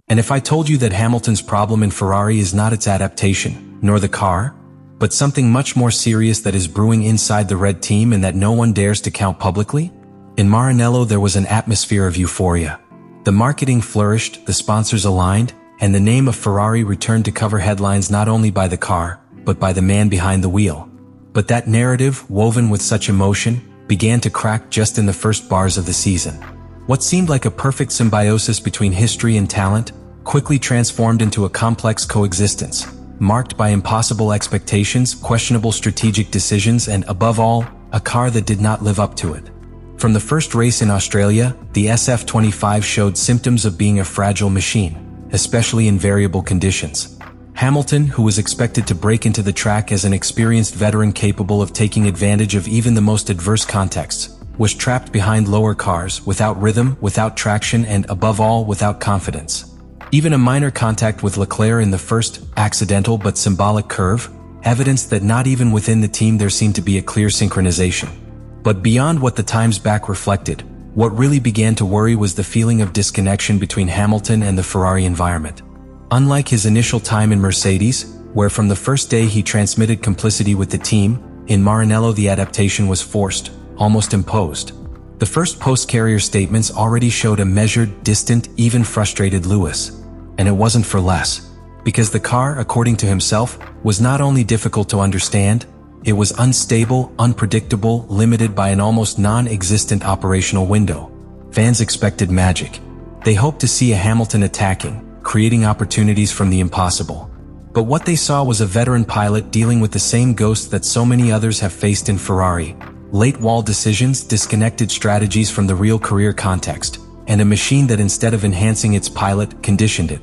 And if I told you that Hamilton's problem in Ferrari is not its adaptation, nor the car, but something much more serious that is brewing inside the red team and that no one dares to count publicly? In Maranello there was an atmosphere of euphoria. The marketing flourished, the sponsors aligned, and the name of Ferrari returned to cover headlines not only by the car, but by the man behind the wheel. But that narrative, woven with such emotion, began to crack just in the first bars of the season. What seemed like a perfect symbiosis between history and talent quickly transformed into a complex coexistence, marked by impossible expectations, questionable strategic decisions, and above all, a car that did not live up to it. From the first race in Australia, the SF25 showed symptoms of being a fragile machine, especially in variable conditions. Hamilton, who was expected to break into the track as an experienced veteran capable of taking advantage of even the most adverse contexts, was trapped behind lower cars, without rhythm, without traction, and above all, without confidence. Even a minor contact with Leclerc in the first, accidental but symbolic curve, evidenced that not even within the team there seemed to be a clear synchronization. But beyond what the times back reflected, what really began to worry was the feeling of disconnection between Hamilton and the Ferrari environment. Unlike his initial time in Mercedes, where from the first day he transmitted complicity with the team, in Maranello the adaptation was forced, almost imposed. The first post-carrier statements already showed a measured, distant, even frustrated Lewis. And it wasn't for less. Because the car, according to himself, was not only difficult to understand, it was unstable, unpredictable, limited by an almost non-existent operational window. Fans expected magic. They hoped to see a Hamilton attacking, creating opportunities from the impossible. But what they saw was a veteran pilot dealing with the same ghost that so many others have faced in Ferrari. Late wall decisions, disconnected strategies from the real career context, and a machine that instead of enhancing its pilot, conditioned it.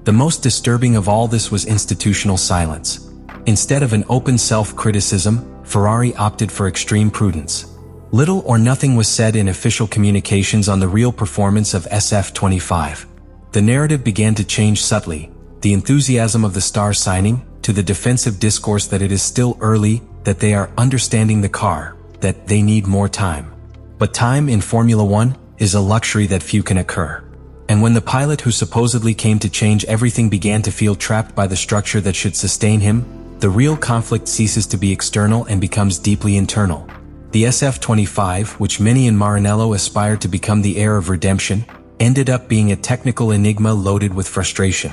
The most disturbing of all this was institutional silence. Instead of an open self-criticism, Ferrari opted for extreme prudence. Little or nothing was said in official communications on the real performance of SF25. The narrative began to change subtly, the enthusiasm of the star signing, to the defensive discourse that it is still early, that they are understanding the car, that they need more time. But time in Formula One is a luxury that few can occur. And when the pilot who supposedly came to change everything began to feel trapped by the structure that should sustain him, the real conflict ceases to be external and becomes deeply internal. The SF25, which many in Maranello aspired to become the heir of redemption, ended up being a technical enigma loaded with frustration.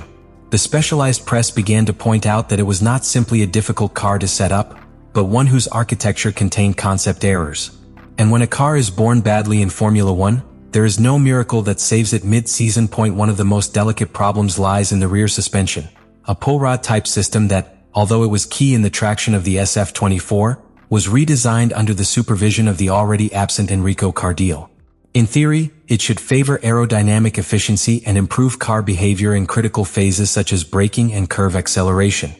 The specialized press began to point out that it was not simply a difficult car to set up, but one whose architecture contained concept errors. And when a car is born badly in Formula One, there is no miracle that saves it mid-season. One of the most delicate problems lies in the rear suspension, a pull rod type system that, although it was key in the traction of the SF24, was redesigned under the supervision of the already absent Enrico Cardiel. In theory, it should favor aerodynamic efficiency and improve car behavior in critical phases such as braking and curve acceleration.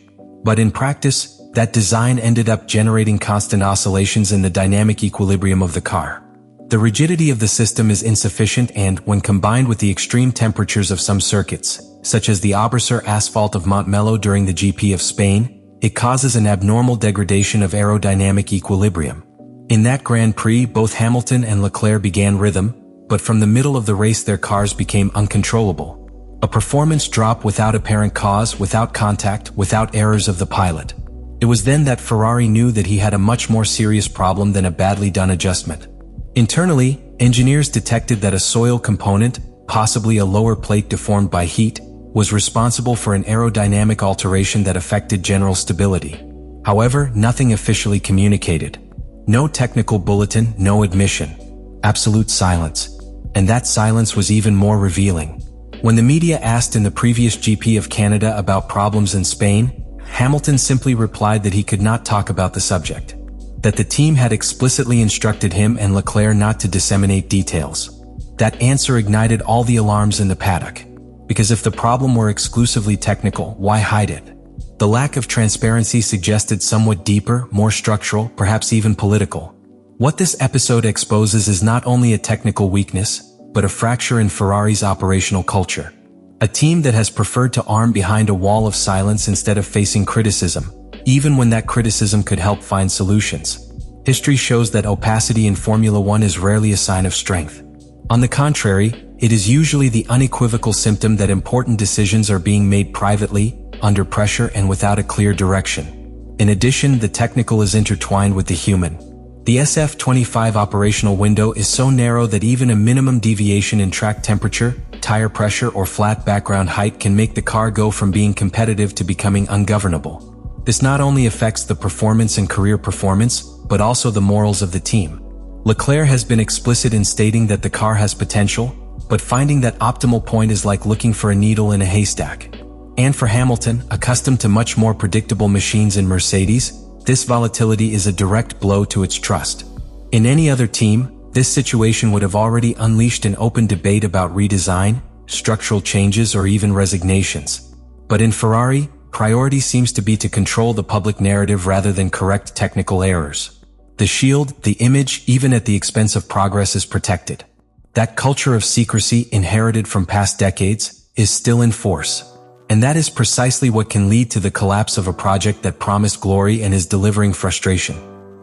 But in practice, that design ended up generating constant oscillations in the dynamic equilibrium of the car. The rigidity of the system is insufficient and, when combined with the extreme temperatures of some circuits, such as the Oberser asphalt of Montmello during the GP of Spain, it causes an abnormal degradation of aerodynamic equilibrium. In that Grand Prix, both Hamilton and Leclerc began rhythm, but from the middle of the race their cars became uncontrollable. A performance drop without apparent cause, without contact, without errors of the pilot. It was then that Ferrari knew that he had a much more serious problem than a badly done adjustment. Internally, engineers detected that a soil component, possibly a lower plate deformed by heat, was responsible for an aerodynamic alteration that affected general stability. However, nothing officially communicated. No technical bulletin, no admission. Absolute silence. And that silence was even more revealing. When the media asked in the previous GP of Canada about problems in Spain, Hamilton simply replied that he could not talk about the subject. That the team had explicitly instructed him and Leclerc not to disseminate details. That answer ignited all the alarms in the paddock. Because if the problem were exclusively technical, why hide it? The lack of transparency suggested somewhat deeper, more structural, perhaps even political. What this episode exposes is not only a technical weakness, but a fracture in Ferrari's operational culture. A team that has preferred to arm behind a wall of silence instead of facing criticism, even when that criticism could help find solutions. History shows that opacity in Formula One is rarely a sign of strength. On the contrary, it is usually the unequivocal symptom that important decisions are being made privately, under pressure and without a clear direction. In addition, the technical is intertwined with the human. The SF25 operational window is so narrow that even a minimum deviation in track temperature, tire pressure or flat background height can make the car go from being competitive to becoming ungovernable. This not only affects the performance and career performance, but also the morals of the team. Leclerc has been explicit in stating that the car has potential, but finding that optimal point is like looking for a needle in a haystack. And for Hamilton, accustomed to much more predictable machines in Mercedes, this volatility is a direct blow to its trust. In any other team, this situation would have already unleashed an open debate about redesign, structural changes, or even resignations. But in Ferrari, priority seems to be to control the public narrative rather than correct technical errors. The shield, the image, even at the expense of progress, is protected. That culture of secrecy inherited from past decades is still in force. And that is precisely what can lead to the collapse of a project that promised glory and is delivering frustration.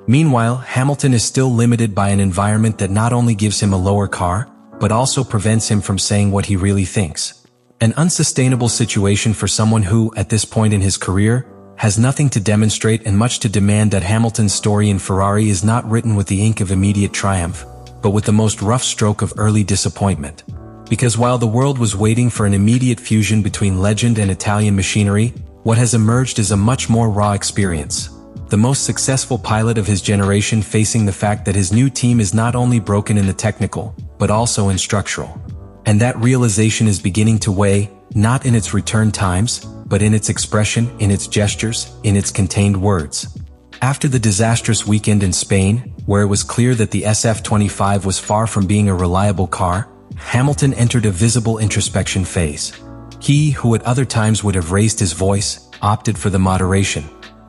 Meanwhile, Hamilton is still limited by an environment that not only gives him a lower car, but also prevents him from saying what he really thinks. An unsustainable situation for someone who, at this point in his career, has nothing to demonstrate and much to demand. That Hamilton's story in Ferrari is not written with the ink of immediate triumph, but with the most rough stroke of early disappointment. Because while the world was waiting for an immediate fusion between legend and Italian machinery, what has emerged is a much more raw experience. The most successful pilot of his generation facing the fact that his new team is not only broken in the technical, but also in structural. And that realization is beginning to weigh, not in its return times, but in its expression, in its gestures, in its contained words. After the disastrous weekend in Spain, where it was clear that the SF25 was far from being a reliable car, Hamilton entered a visible introspection phase. He, who at other times would have raised his voice, opted for the moderation.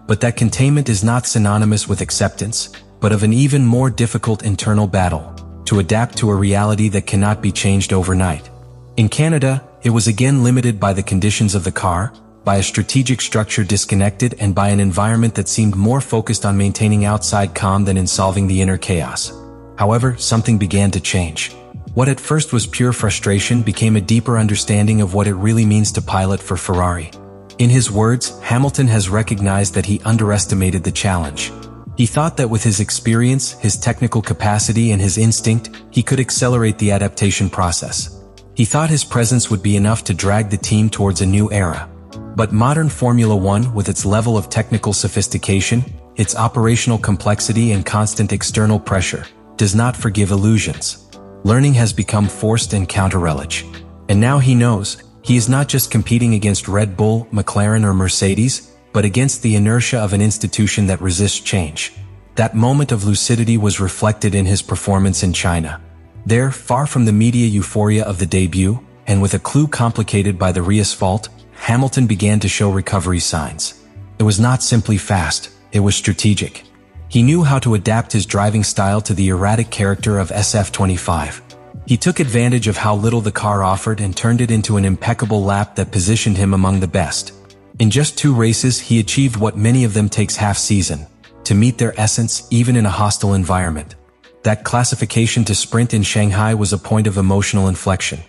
But that containment is not synonymous with acceptance, but of an even more difficult internal battle, to adapt to a reality that cannot be changed overnight. In Canada, it was again limited by the conditions of the car, by a strategic structure disconnected, and by an environment that seemed more focused on maintaining outside calm than in solving the inner chaos. However, something began to change. What at first was pure frustration became a deeper understanding of what it really means to pilot for Ferrari. In his words, Hamilton has recognized that he underestimated the challenge. He thought that with his experience, his technical capacity, and his instinct, he could accelerate the adaptation process. He thought his presence would be enough to drag the team towards a new era. But modern Formula One, with its level of technical sophistication, its operational complexity and constant external pressure, does not forgive illusions. Learning has become forced and counter-relish. And now he knows, he is not just competing against Red Bull, McLaren or Mercedes, but against the inertia of an institution that resists change. That moment of lucidity was reflected in his performance in China. There, far from the media euphoria of the debut, and with a clue complicated by the re-asphalt, Hamilton began to show recovery signs. It was not simply fast, it was strategic. He knew how to adapt his driving style to the erratic character of SF25. He took advantage of how little the car offered and turned it into an impeccable lap that positioned him among the best. In just 2 races, he achieved what many of them takes half-season, to meet their essence even in a hostile environment. That classification to sprint in Shanghai was a point of emotional inflection.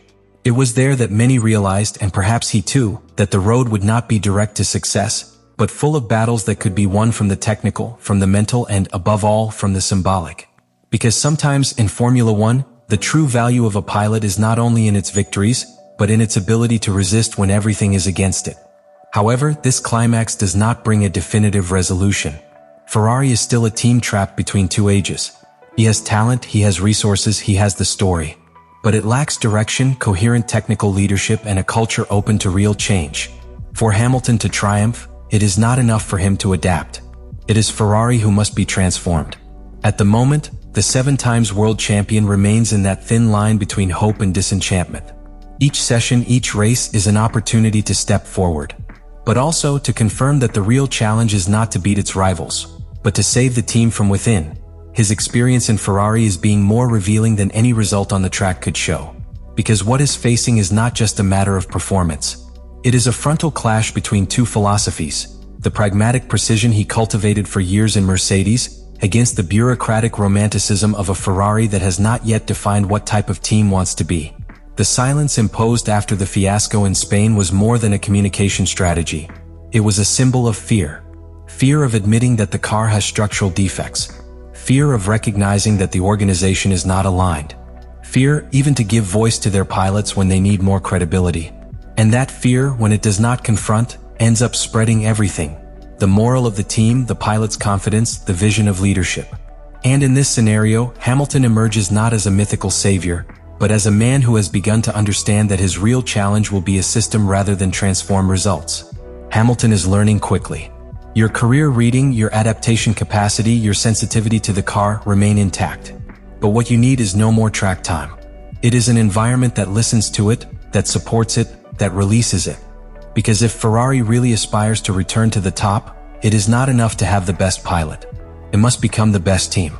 It was there that many realized, and perhaps he too, that the road would not be direct to success, but full of battles that could be won from the technical, from the mental, and, above all, from the symbolic. Because sometimes, in Formula One, the true value of a pilot is not only in its victories, but in its ability to resist when everything is against it. However, this climax does not bring a definitive resolution. Ferrari is still a team trapped between 2 ages. He has talent, he has resources, he has the story. But it lacks direction, coherent technical leadership, and a culture open to real change. For Hamilton to triumph, it is not enough for him to adapt. It is Ferrari who must be transformed. At the moment, the 7 times world champion remains in that thin line between hope and disenchantment. Each session, each race is an opportunity to step forward, but also to confirm that the real challenge is not to beat its rivals, but to save the team from within. His experience in Ferrari is being more revealing than any result on the track could show. Because what is facing is not just a matter of performance. It is a frontal clash between 2 philosophies: the pragmatic precision he cultivated for years in Mercedes, against the bureaucratic romanticism of a Ferrari that has not yet defined what type of team wants to be. The silence imposed after the fiasco in Spain was more than a communication strategy. It was a symbol of fear. Fear of admitting that the car has structural defects. Fear of recognizing that the organization is not aligned. Fear even to give voice to their pilots when they need more credibility. And that fear, when it does not confront, ends up spreading everything. The morale of the team, the pilot's confidence, the vision of leadership. And in this scenario, Hamilton emerges not as a mythical savior, but as a man who has begun to understand that his real challenge will be a system rather than transform results. Hamilton is learning quickly. Your career reading, your adaptation capacity, your sensitivity to the car remain intact. But what you need is no more track time. It is an environment that listens to it, that supports it, that releases it. Because if Ferrari really aspires to return to the top, it is not enough to have the best pilot. It must become the best team.